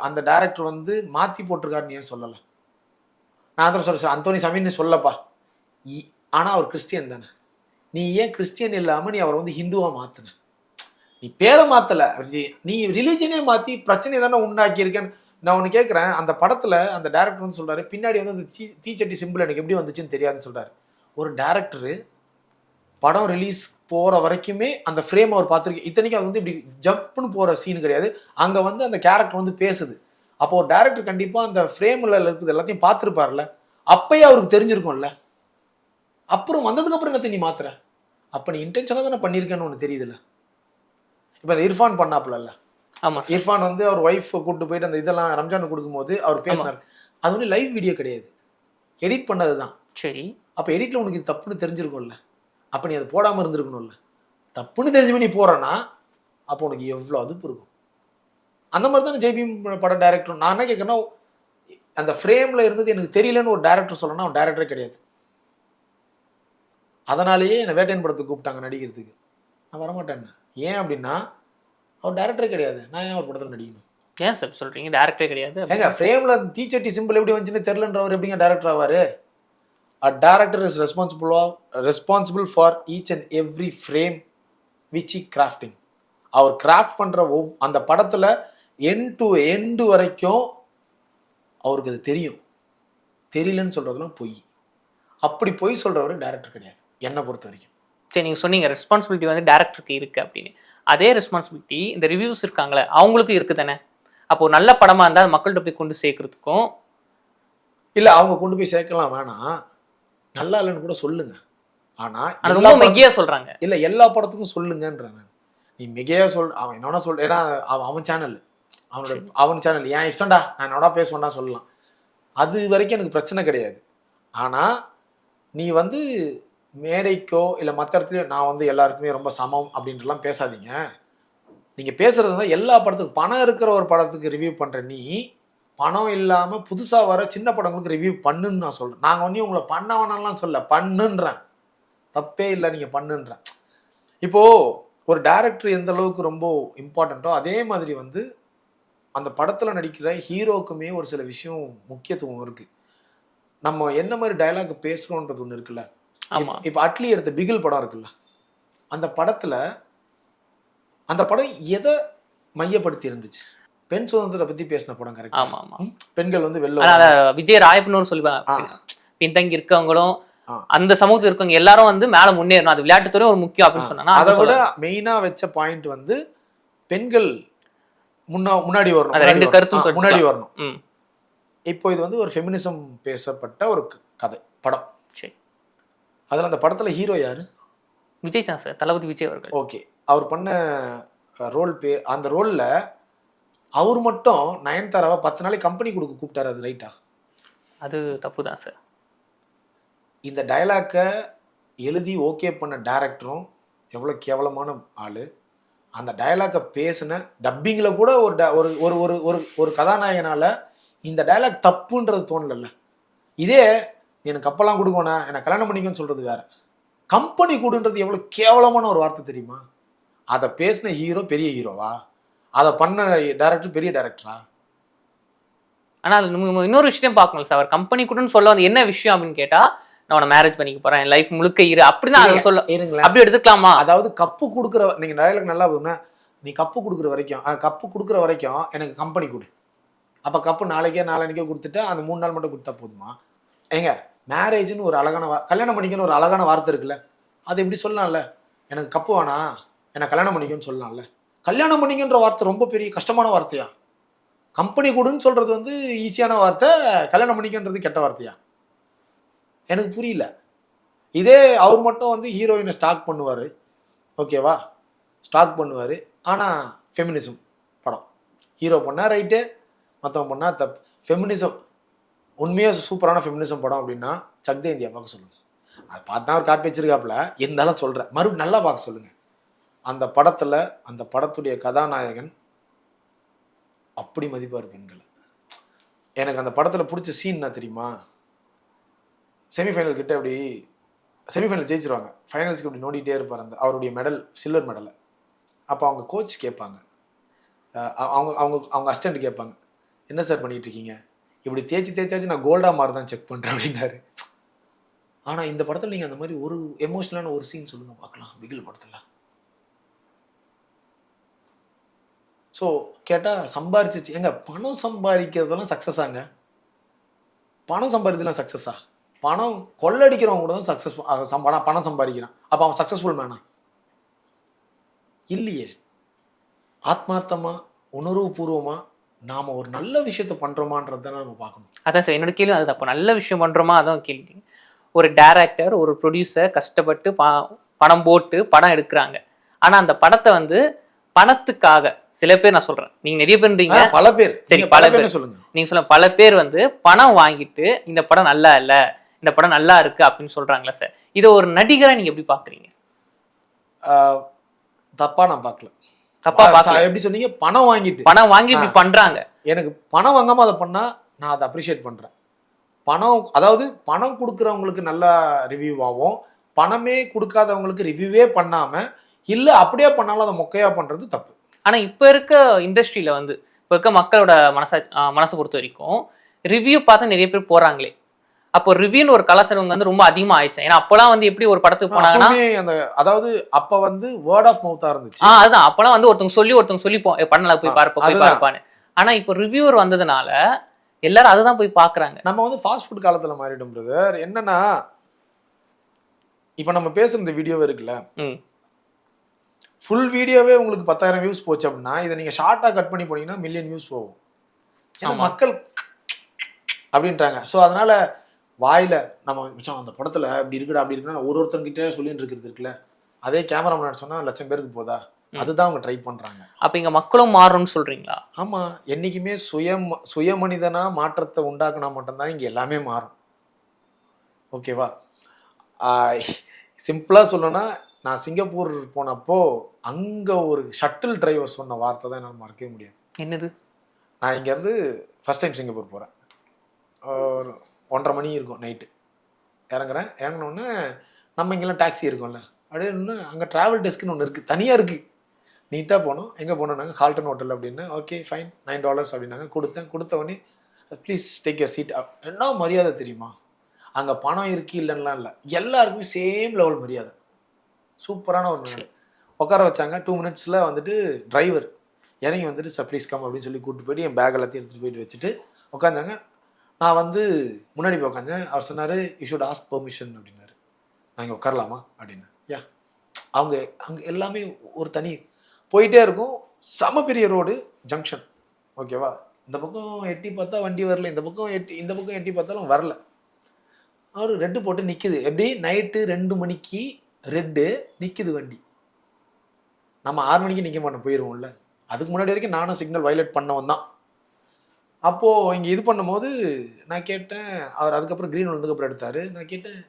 அந்த டைரக்டர் வந்து மாத்தி போட்டிருக்காருன்னு ஏன் சொல்லலை? நான் அதான் சொல்றேன், அந்தோனி சமீன்னு சொல்லப்பா. ஆனா அவர் கிறிஸ்டியன் தானே, நீ ஏன் கிறிஸ்டியன் இல்லாம நீ அவரை வந்து ஹிந்துவா மாத்தின? நீ பேரை மாத்தல, நீ ரிலீஜனே மாத்தி பிரச்சனை தானே உண்டாக்கி இருக்கேன்னு நான் ஒன்று கேட்குறேன். அந்த படத்துல அந்த டைரக்டர் வந்து சொல்றாரு, பின்னாடி வந்து அந்த தீச்சட்டி சிம்பிள் எனக்கு எப்படி வந்துச்சுன்னு தெரியாதுன்னு சொல்றாரு. ஒரு டைரக்டரு படம் ரிலீஸ் போற வரைக்குமே அந்த ஃப்ரேம் அவர் பார்த்துருக்கு. இத்தனைக்கும் அது வந்து இப்படி ஜம்ப்னு போற சீன் கிடையாது. அங்க வந்து அந்த கேரக்டர் வந்து பேசுது. அப்போ ஒரு டைரக்டர் கண்டிப்பா அந்த ஃப்ரேம்ல இருக்குது எல்லாத்தையும் பார்த்துருப்பார்ல, அப்பயே அவருக்கு தெரிஞ்சிருக்கும்ல. அப்புறம் வந்ததுக்கு அப்புறம் என்னத்தை நீ மாத்துற? அப்ப நீ இன்டென்ஷனா தானே பண்ணியிருக்கேன்னு ஒன்று தெரியுதுல்ல. இப்போ அந்த இர்ஃபான் பண்ணாப்புல, ஆமா, இர்ஃபான் வந்து அவர் ஒய்ஃப் கூப்பிட்டு போயிட்டு அந்த இதெல்லாம் ரம்ஜான் கொடுக்கும்போது அவர் பேசினார். அது வந்து லைவ் வீடியோ கிடையாது, எடிட் பண்ணதுதான். சரி. அப்ப எடிட்ல உனக்கு இது தப்புன்னு தெரிஞ்சிருக்கும்ல, அப்ப நீ அதை போடாம இருந்திருக்கணும்ல. தப்புன்னு தெரிஞ்சுமே நீ போறனா அப்போ உனக்கு எவ்வளவு அதுப்பு இருக்கும். அந்த மாதிரி தான் ஜெய்பீம் பட டைரக்டர். நான் என்ன கேட்கறேன்னா, அந்த ஃப்ரேம்ல இருந்தது எனக்கு தெரியலன்னு ஒரு டைரக்டர் சொல்லணும்னா அவன் டைரக்டரே கிடையாது. அதனாலேயே என்னை வேட்டையன் படத்துக்கு கூப்பிட்டாங்க நடிக்கிறதுக்கு. நான் வரமாட்டேன். ஏன் அப்படின்னா அவர் டைரக்டரே கிடையாது, நான் ஏன் ஒரு படத்தில் நடிக்கணும்? ஏன் சார் சொல்றீங்க டைரக்டரே கிடையாது? ஏங்க ஃப்ரேம்ல தீச்சட்டி சிம்பிள் எப்படி வந்துச்சுன்னு தெரியலன்றவர் எப்படிங்க director ஆவாரு? A director is responsible for each and every frame which he crafting. அவர் கிராஃப்ட் பண்ற அந்த படத்துல எண்ட் டு எண்ட் வரைக்கும் அவருக்கு அது தெரியும். தெரியலன்னு சொல்றதுலாம் பொய். அப்படி பொய் சொல்றவர் டைரக்டர் கிடையாது என்னை பொறுத்த வரைக்கும். சரி, நீங்க சொன்னீங்க ரெஸ்பான்சிபிலிட்டி வந்து டைரக்டருக்கு இருக்கு அப்படின்னு. அதே ரெஸ்பான்சிபிலிட்டி இந்த ரிவ்யூஸ் இருக்காங்களே அவங்களுக்கும் இருக்கு தானே? அப்போ நல்ல படமா இருந்தால் மக்கள்கிட்ட போய் கொண்டு சேர்க்கறதுக்கும் இல்ல அவங்க கொண்டு போய் சேர்க்கலாம் வேணாம், நல்லா இல்லைன்னு கூட சொல்லுங்க. ஆனா ரொம்ப மிகையா சொல்றாங்க. இல்ல எல்லா படத்துக்கும் சொல்லுங்கன்றாங்க. நீ மிகையா அவன் என்னோட ஏன்னா அவன் சேனல், அவன் சேனல் என் இஷ்டம்டா, நான் என்னோட பேசுவேன்டா சொல்லலாம். அது வரைக்கும் எனக்கு பிரச்சனை கிடையாது. ஆனா நீ வந்து மேடைக்கோ இல்லை மற்ற இடத்துலையோ நான் வந்து எல்லாருக்குமே ரொம்ப சமம் அப்படின்றலாம் பேசாதீங்க. நீங்கள் பேசுறது தான் எல்லா படத்துக்கும் பணம் இருக்கிற ஒரு படத்துக்கு ரிவ்யூ பண்ணுற நீ பணம் இல்லாமல் புதுசாக வர சின்ன படங்களுக்கு ரிவ்யூ பண்ணுன்னு நான் சொல்கிறேன். நாங்கள் ஒன்றும் உங்களை பண்ண வேணாம்லாம் சொல்ல, பண்ணுன்றேன். தப்பே இல்லை, நீங்கள் பண்ணுன்றேன். இப்போது ஒரு டைரக்டர் எந்த அளவுக்கு ரொம்ப இம்பார்ட்டண்ட்டோ அதே மாதிரி வந்து அந்த படத்தில் நடிக்கிற ஹீரோக்குமே ஒரு சில விஷயம் முக்கியத்துவம் இருக்குது. நம்ம என்ன மாதிரி டைலாக் பேசுகிறோன்றது ஒன்று இருக்குல்ல. இப்போ அட்லி எடுத்த பிகில் படம் இருக்குல்ல, அந்த படத்தில் அந்த படம் எதை மையப்படுத்தி இருந்துச்சு? பெண் சுதந்திரத்தை பற்றி பேசின படம். கரெக்ட். ஆமாம். பெண்கள் வந்து விஜய் ராயப்பனூர் சொல்லுவாங்க, பின்தங்கி இருக்கவங்களும் அந்த சமூகத்தில் இருக்கவங்க எல்லாரும் வந்து மேல முன்னேறணும், அது விளையாட்டுத்துறை ஒரு முக்கியம் அப்படின்னு சொன்னா அதை விட மெயினா வச்ச பாயிண்ட் வந்து பெண்கள் முன்னாடி வரணும், ரெண்டு கருத்தும் முன்னாடி வரணும். இப்போ இது வந்து ஒரு ஃபெமினிசம் பேசப்பட்ட ஒரு கதை படம். சரி. அதில் அந்த படத்துல ஹீரோ யாரு? விஜய் தான் சார், தளபதி விஜய் அவர்கள். ஓகே, அவர் பண்ண ரோல் அந்த ரோல்ல அவர் மட்டும் நயன்தாராவை 10 நாளைக்கு கம்பெனி கொடுக்க கூப்பிட்டாரு. அது ரைட்டா? அது தப்பு தான் சார். இந்த டைலாக்கை எழுதி ஓகே பண்ண டைரக்டரும் எவ்வளோ கேவலமான ஆள், அந்த டயலாக்கை பேசின டப்பிங்கில் கூட ஒரு ஒரு ஒரு ஒரு ஒரு கதாநாயகனால் இந்த டயலாக் தப்புன்றது தோணலைல்ல. இதே எனக்கு கப்பெல்லாம் கொடுக்கணா எனக்கு கல்யாணம் பண்ணிக்கன்னு சொல்கிறது வேற. கம்பெனி கொடுன்றது எவ்வளோ கேவலமான ஒரு வார்த்தை தெரியுமா? அதை பேசின ஹீரோ பெரிய ஹீரோவா? அதை பண்ண டைரக்டர் பெரிய டைரக்டரா? ஆனால் இன்னொரு விஷயம் பார்க்கணும் சார். அவர் கம்பெனி கூடன்னு சொல்ல வந்து என்ன விஷயம் அப்படின்னு கேட்டா, நான் உன்னை மேரேஜ் பண்ணிக்க போறேன், என் லைஃப் முழுக்க இரு அப்படிதான் அதை சொல்ல. இருங்களேன், அப்படி எடுத்துக்கலாமா? அதாவது கப்பு கொடுக்குற, நீங்க டயலாக் நல்லா போதுன்னா, நீ கப்பு கொடுக்குற வரைக்கும் எனக்கு கம்பெனி கொடு. அப்ப கப்பு நாளைக்கே நாளைக்கே கொடுத்துட்டு அந்த 3 நாள் மட்டும் கொடுத்தா போதுமா? ஏங்க, மேரேஜ்னு ஒரு அழகான கல்யாணம் பண்ணிக்கன்னு ஒரு அழகான வார்த்தை இருக்குல்ல, அது எப்படி சொல்லலாம்ல? எனக்கு கப்பு வேணாம், என்னை கல்யாணம் பண்ணிக்கன்னு சொல்லலாம்ல. கல்யாணம் பண்ணிக்கன்ற வார்த்தை ரொம்ப பெரிய கஷ்டமான வார்த்தையா? கம்பெனி கொடுன்னு சொல்றது வந்து ஈஸியான வார்த்தை, கல்யாணம் பண்ணிக்கன்றது கெட்ட வார்த்தையா? எனக்கு புரியல. இதே அவர் மட்டும் வந்து ஹீரோயினை ஸ்டாக் பண்ணுவார், ஓகேவா, ஸ்டாக் பண்ணுவார். ஆனால் ஃபெமினிசம் படம், ஹீரோ பண்ணால் ரைட்டு, மற்றவங்க பண்ணால் தப்பு. ஃபெமினிசம் உண்மையாக சூப்பரான ஃபெமினிசம் படம் அப்படின்னா சக்தே இந்தியா பார்க்க சொல்லுங்கள். அதை பார்த்து தான் அவர் காப்பி வச்சிருக்காப்புல, இருந்தாலும் சொல்கிறேன், மறுபடியும் நல்லா பார்க்க சொல்லுங்கள். அந்த படத்தில் அந்த படத்துடைய கதாநாயகன் அப்படி மதிப்பார் பெண்களை. எனக்கு அந்த படத்தில் பிடிச்ச சீன் என்ன தெரியுமா? செமிஃபைனல் கிட்ட அப்படி செமிஃபைனல் ஜெயிச்சிருவாங்க, ஃபைனல்ஸ்க்கு இப்படி நோண்டிகிட்டே இருப்பார் அந்த அவருடைய மெடல், சில்வர் மெடலை. அப்போ அவங்க கோச் கேட்பாங்க, அவங்க அவங்க அவங்க அசிஸ்டண்ட் கேட்பாங்க, என்ன சார் பண்ணிகிட்டு இருக்கீங்க? இப்படி தேய்ச்சி நான் கோல்டாக மாறு தான் செக் பண்ணுறேன் அப்படின்னாரு. ஆனால் இந்த படத்தில் நீங்கள் அந்த மாதிரி ஒரு எமோஷனலான ஒரு சீன் சொல்லுங்கள் பார்க்கலாம், பிகில் படத்தில். ஸோ கேட்டால் சம்பாரிச்சிச்சு. எங்க பணம் சம்பாதிக்கிறதெல்லாம் சக்ஸஸாங்க? பணம் சம்பாதிக்கிறதுலாம் சக்ஸஸா? பணம் கொள்ளடிக்கிறவங்க கூட தான் சக்ஸஸ், பணம் சம்பாதிக்கிறான். அப்போ அவன் சக்ஸஸ்ஃபுல் மேனா? இல்லையே. ஆத்மார்த்தமாக உணர்வுபூர்வமாக நாம் ஒரு நல்ல விஷயத்த பண்ணுறோமான்றது தானே நம்ம பார்க்கணும். அதான் சார் என்னோட கேள்வி. அது அப்போ நல்ல விஷயம் பண்ணுறோமா அதான் கேள்வி. ஒரு டைரக்டர், ஒரு ப்ரொடியூசர் கஷ்டப்பட்டு பணம் போட்டு படம் எடுக்கிறாங்க. ஆனால் அந்த படத்தை வந்து பணத்துக்காக சில பேர், நான் சொல்றேன், நீங்க நிறைய பேர்ன்றீங்க, பல பேர், சரி பல பேர் சொல்லுங்க, நீங்க சொல்ல பல பேர் வந்து பணம் வாங்கிட்டு இந்த படம் நல்லா இல்ல, இந்த படம் நல்லா இருக்கு அப்படின்னு சொல்றாங்களா சார்? இதை ஒரு நடிகரை நீங்க எப்படி பாக்குறீங்க? தப்பா நான் பார்க்கல. தப்பா பார்க்கல. எப்படி சொன்னீங்க? பணம் வாங்கி இப்படி பண்றாங்க. எனக்கு பணம் வாங்காம அதை பண்ணா நான் அதை அப்ரிஷியேட் பண்றேன். பணம், அதாவது பணம் கொடுக்குறவங்களுக்கு நல்ல ரிவ்யூ ஆகும், பணமே கொடுக்காதவங்களுக்கு ரிவ்யூவே பண்ணாம இல்லை அப்படியே பண்ணாலும் அதை மொக்கையா பண்றது தப்பு. ஆனா இப்ப இருக்க இண்டஸ்ட்ரியில வந்து இப்ப இருக்க மக்களோட மனசை பொறுத்த வரைக்கும் ரிவ்யூ பார்த்து நிறைய பேர் போறாங்களே. அப்போ ரிவ்யூன்னு ஒரு கலாச்சாரம் வந்து ரொம்ப அதிகமா ஆயிடுச்சு. ஏன்னா அப்பெல்லாம் வந்து எப்படி ஒரு படத்துக்கு போனாங்கன்னா அந்த, அதாவது அப்ப வந்து வேர்ட் ஆஃப் மவுத்தா இருந்துச்சு. அதுதான் அப்பெல்லாம் வந்து ஒருத்தவங்க சொல்லி படம்ல போய் பார்ப்பான்னு. ஆனா இப்போ ரிவ்யூவர் வந்ததுனால எல்லாரும் அதை தான் போய் பாக்குறாங்க. நம்ம வந்து ஃபாஸ்ட் ஃபுட் காலத்துல மாறிடும் பிரதர். என்னன்னா, இப்ப நம்ம பேசுற இந்த வீடியோவே இருக்குல்ல, ஃபுல் வீடியோவே உங்களுக்கு 10,000 வியூஸ் போச்சு அப்படின்னா, இதை நீங்க ஷார்ட்டா கட் பண்ணி போனீங்கன்னா மில்லியன் வியூஸ் போகும். ஏன்னா மக்கள் அப்படின்றாங்க. ஸோ அதனால வாயில நம்ம மிச்சம் அந்த படத்துல இப்படி இருக்குடா அப்படி இருக்குன்னா ஒருத்தர்கிட்டே சொல்லிட்டு இருக்கிறது இருக்குல்ல, அதே கேமரா முன்னாடி சொன்னா 1,00,000 பேருக்கு போதா? அதுதான் அவங்க ட்ரை பண்றாங்க. அப்ப இங்க மக்களும் மாறணும்னு சொல்றீங்களா? ஆமா, என்னைக்குமே சுய மனிதனா மாற்றத்தை உண்டாக்குனா மட்டும்தான் இங்க எல்லாமே மாறும். ஓகேவா? சிம்பிளா சொல்லணும்னா, நான் சிங்கப்பூர் போனப்போ அங்க ஒரு ஷட்டில் டிரைவர் சொன்ன வார்த்தை தான் என்னால் மறக்கவே முடியாது. என்னது? நான் இங்கேருந்து ஃபர்ஸ்ட் டைம் சிங்கப்பூர் போகிறேன். ஒரு 1:30 மணி இருக்கும் நைட்டு. இறங்கினோடனே நம்ம இங்கெல்லாம் டாக்ஸி இருக்கும்ல, அப்படியே இன்னும் அங்கே ட்ராவல் டெஸ்க்குன்னு ஒன்று இருக்குது, தனியாக இருக்குது. நீட்டாக போனோம். எங்கே போனோம் நாங்கள்? ஹால்டன் ஹோட்டல் அப்படின்னு. ஓகே ஃபைன், $9 அப்படின்னாங்க. கொடுத்த உடனே ப்ளீஸ் டேக் யுவர் சீட். என்ன மரியாதை தெரியுமா? அங்கே பணம் இருக்குது இல்லைன்னா இல்லை, எல்லாருக்குமே சேம் லெவல் மரியாதை. சூப்பரான ஒரு நாள். உட்கார வச்சாங்க. 2 மினிட்ஸில் வந்துட்டு டிரைவர் இறங்கி வந்துட்டு சார் ப்ளீஸ் கம் அப்படின்னு சொல்லி கூப்பிட்டு போயிட்டு என் பேக் எல்லாத்தையும் எடுத்துகிட்டு போயிட்டு வச்சுட்டு உட்காந்தாங்க. நான் வந்து முன்னாடி போய் உட்காந்தேன். அவர் சொன்னார் யூ ஷுட் ஆஸ்க் பெர்மிஷன் அப்படின்னாரு. நான் இங்கே உட்காரலாமா அப்படின்னு. யா, அவங்க அங்கே எல்லாமே ஒரு தனி போயிட்டே இருக்கும். செம பெரிய ரோடு, ஜங்ஷன், ஓகேவா? இந்த பக்கம் எட்டி பார்த்தா வண்டி வரல, இந்த பக்கம் எட்டி பார்த்தாலும் வரல. அவர் ரெட்டு போட்டு நிற்கிது. எப்படி நைட்டு 2 மணிக்கு ரெட்டு நிற்கிது வண்டி. நம்ம 6 மணிக்கு நிற்க மாட்டோம், போயிடுவோம்ல. அதுக்கு முன்னாடி வரைக்கும் நானும் சிக்னல் வயலேட் பண்ணவன் தான். அப்போது இங்கே இது பண்ணும்போது நான் கேட்டேன், அவர் அதுக்கப்புறம் க்ரீன் வந்ததுக்கப்புறம் எடுத்தார். நான் கேட்டேன்,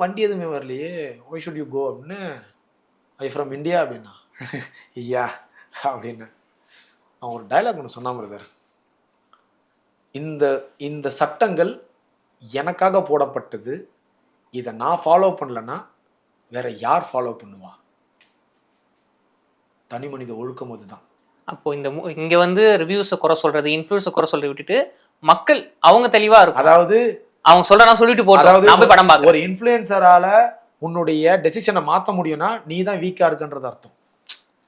வண்டி எதுவுமே வரலையே, ஒய் ஷுட் யூ கோ அப்படின்னு. ஐ ஃப்ரம் இந்தியா அப்படின்னா. ஐயா அப்படின்னு அவன் ஒரு டைலாக் ஒன்று சொன்னான் பிரதர். இந்த சட்டங்கள் எனக்காக போடப்பட்டது, இதை நான் ஃபாலோ பண்ணலன்னா வேற யார் ஃபாலோ பண்ணுவா? தனி மனித ஒழுக்கம் அதுதான். அப்போ இங்க வந்து ரிவ்யூஸை குறை சொல்றது, இன்ஃப்ளூயன்ஸை குறை சொல்றதை விட்டுட்டு மக்கள் அவங்க தெளிவா இருக்கும். அதாவது அவங்க சொல்றா சொல்லிட்டு போறோம், நான் போய் படம் பார்க்க. ஒரு இன்ஃப்ளூயன்சரால உன்னுடைய டெசிஷனை மாற்ற முடியும்னா நீ தான் வீக்கா இருக்குன்றது அர்த்தம்.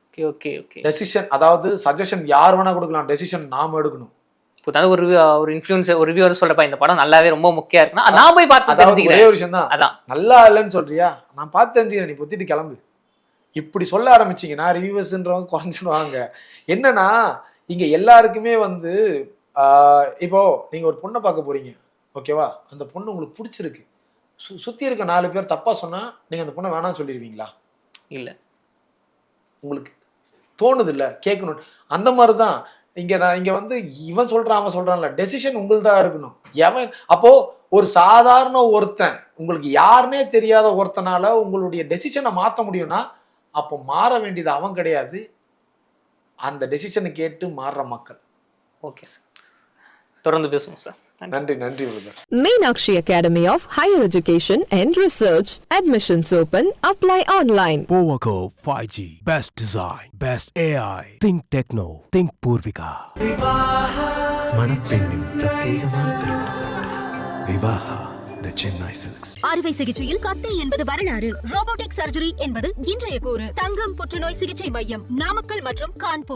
Okay okay okay. டெசிஷன் அதாவது சஜஷன் யார் வேணா கொடுக்கலாம், டெசிஷன் நாம எடுக்கணும். இப்போ தான் ஒரு இன்ஃப்ளூயன்சர் ஒரு ரிவ்யூவர் சொல்றப்ப இந்த படம் நல்லாவே ரொம்ப முக்கியம் இருக்குன்னா நான் போய் பார்த்து ஒரே தெரிஞ்சுக்கிறேன். ஒரு விஷயம் தான், அதான் நல்லா இல்லைன்னு சொல்றியா, நான் பார்த்து தெரிஞ்சுக்கிறேன், நீ பொத்திட்டு கிளம்பு. இப்படி சொல்ல ஆரம்பிச்சிங்கன்னா ரிவ்யூவர்ஸ்ன்றவங்க குறைஞ்சிடுவாங்க. என்னன்னா இங்க எல்லாருக்குமே வந்து இப்போ நீங்க ஒரு பொண்ணை பார்க்க போறீங்க, ஓகேவா? அந்த பொண்ணு உங்களுக்கு பிடிச்சிருக்கு, சுத்தி இருக்க 4 பேர் தப்பா சொன்னா நீங்க அந்த பொண்ணை வேணாம்னு சொல்லிடுவீங்களா? இல்ல, உங்களுக்கு தோணுது இல்ல கேட்கணும். அந்த மாதிரிதான் இங்க வந்து இவன் சொல்றான் அவன் சொல்றான்ல, டெசிஷன் உங்களுதான் இருக்கணும். எவன் அப்போ ஒரு சாதாரண ஒருத்தன், உங்களுக்கு யாருன்னே தெரியாத ஒருத்தனால உங்களுடைய டெசிஷனை மாற்ற முடியும்னா அப்போ மாற வேண்டியது அவன் கிடையாது, அந்த டெசிஷனை கேட்டு மாறுற மக்கள். ஓகே சார், தொடர்ந்து பேசுவோம் சார். நன்றி brother. Meenakshi Academy of Higher Education and Research. Admissions open. Apply online. Powaco 5G. Best design. Best AI. Think Techno. Think Purvika. மணப்பெண்ணின் பிரத்யேகமான திருமணம். விவாஹா தி சென்னை சில்க்ஸ். அறுவை சிகிச்சையில் கத்தை என்பது வரலாறு, ரோபோட்டிக் சர்ஜரி என்பது இன்றைய கூறு. தங்கம் புற்றுநோய் சிகிச்சை மையம், நாமக்கல் மற்றும் கான்பூர்.